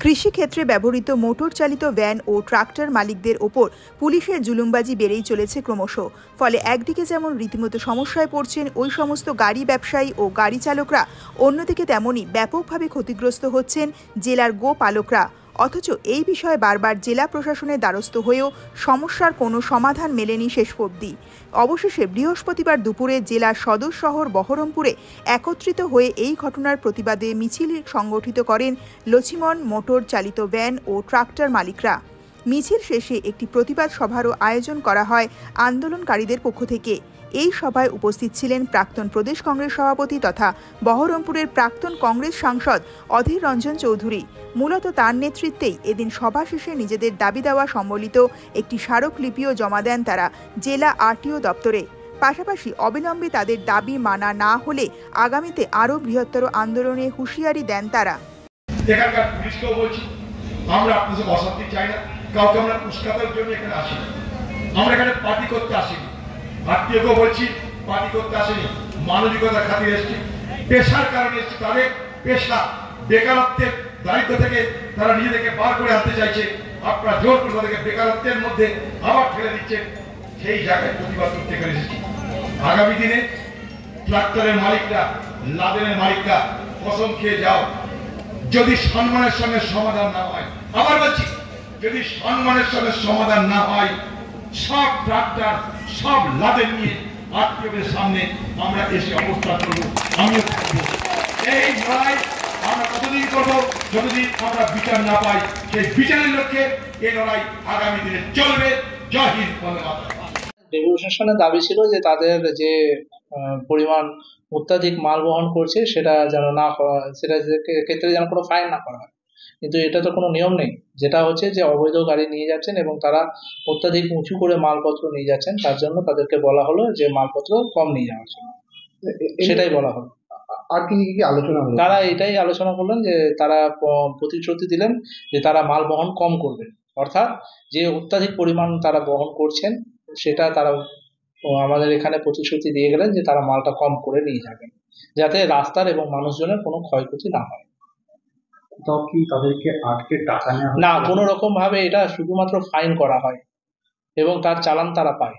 কৃষিক্ষেত্রে ব্যবহৃত মোটর চালিত ভ্যান ও ট্রাক্টর মালিকদের ওপর পুলিশের জুলুমবাজি বেড়েই চলেছে ক্রমশ। ফলে একদিকে যেমন রীতিমতো সমস্যায় পড়ছেন ওই সমস্ত গাড়ি ব্যবসায়ী ও গাড়ি চালকরা, অন্যদিকে তেমনই ব্যাপকভাবে ক্ষতিগ্রস্ত হচ্ছেন জেলার গোপালকরা। অথচ এই বিষয়ে বারবার জেলা প্রশাসনের দ্বারস্থ হয়েও সমস্যার কোনো সমাধান মেলেনি শেষ অবধি। অবশেষে বৃহস্পতিবার দুপুরে জেলার সদর শহর বহরমপুরে একত্রিত হয়ে এই ঘটনার প্রতিবাদে মিছিল সংগঠিত করেন লছিমন মোটর চালিত ভ্যান ও ট্রাক্টর মালিকরা। মিছিল শেষে একটি প্রতিবাদ সভারও আয়োজন করা হয় আন্দোলনকারীদের পক্ষ থেকে। এই সভায় উপস্থিত ছিলেন প্রাক্তন প্রদেশ কংগ্রেস সভাপতি তথা বহরমপুরের প্রাক্তন কংগ্রেস সাংসদ অধীর রঞ্জন চৌধুরী। মূলত তার নেতৃত্বেই এদিন সভা শেষে নিজেদের দাবি দেওয়া সম্বলিত একটি স্মারকলিপিও জমা দেন তারা জেলা আরটিও দপ্তরে। পাশাপাশি অবিলম্বে তাদের দাবি মানা না হলে আগামীতে আরও বৃহত্তর আন্দোলনে হুঁশিয়ারি দেন তারা। এখানকার পুলিশকেও বলছি, আমরা আপনাদের অশান্তি চাই না, কাউকে আমরা উস্কাতের জন্য এখানে আসিনি, আমরা এখানে পার্টি করতে আসিনি। আত্মীয়কেও বলছি, পার্টি করতে আসেনি, মানবিকতার খাতিরে এসেছি, পেশার কারণে এসেছি। তাদের পেশা বেকারত্বের দায়িত্ব থেকে তারা নিজেদেরকে বার করে আনতে চাইছে, আপনারা জোর করে তাদেরকে বেকারত্বের মধ্যে আবার ঠেলে দিচ্ছে। সেই জায়গায় প্রতিবাদ করতে পেরে এসেছি। আগামী দিনে ট্রাক্টরের মালিকরা, লাদেনের মালিকরা কসম খেয়ে যাও, যদি সম্মানের সঙ্গে সমাধান না হয়, আবার বলছি, যদি সম্মানের সঙ্গে সমাধান না হয়, সব ট্রাক্টর সব লাদেন নিয়ে আত্মীয়দের সামনে আমরা এসে অবস্থান করবো, আমিও থাকবো। এই লড়াই আমরা কতদিন করবো, যতদিন আমরা বিচার না পাই। সেই বিচারের লক্ষ্যে এই লড়াই আগামী দিনে চলবে। জয় হিন্দ, বন্দে মাতরম। ডেপুটেশনের দাবি ছিল যে তাদের যে পরিমাণ অত্যাধিক মাল বহন করছে সেটা যেন না, সেটা ক্ষেত্রে যেন কোনো ফাইন না করা হয়। কিন্তু এটা তো কোনো নিয়ম নেই। যেটা হচ্ছে যে অবৈধ গাড়ি নিয়ে যাচ্ছেন এবং তারা অত্যাধিক উঁচু করে মালপত্র নিয়ে যাচ্ছেন, তার জন্য তাদেরকে বলা হলো যে মালপত্র কম নিয়ে যাওয়ার জন্য, সেটাই বলা হলো। আর কি আলোচনা হলো? তারা এটাই আলোচনা করলেন যে তারা প্রতিশ্রুতি দিলেন যে তারা মাল বহন কম করবেন, অর্থাৎ যে অত্যাধিক পরিমাণ তারা বহন করছেন সেটা তারা আমাদের এখানে প্রতিশ্রুতি দিয়ে গেলেন যে তারা মালটা কম করে নিয়ে যাবেন, যাতে রাস্তার এবং মানুষজনের কোনো ক্ষয়ক্ষতি না হয়। তাও কি তাদেরকে আটকে টাকা নেওয়া না, কোনো রকম ভাবে এটা শুধুমাত্র ফাইন করা হয় এবং তার চালান তারা পায়।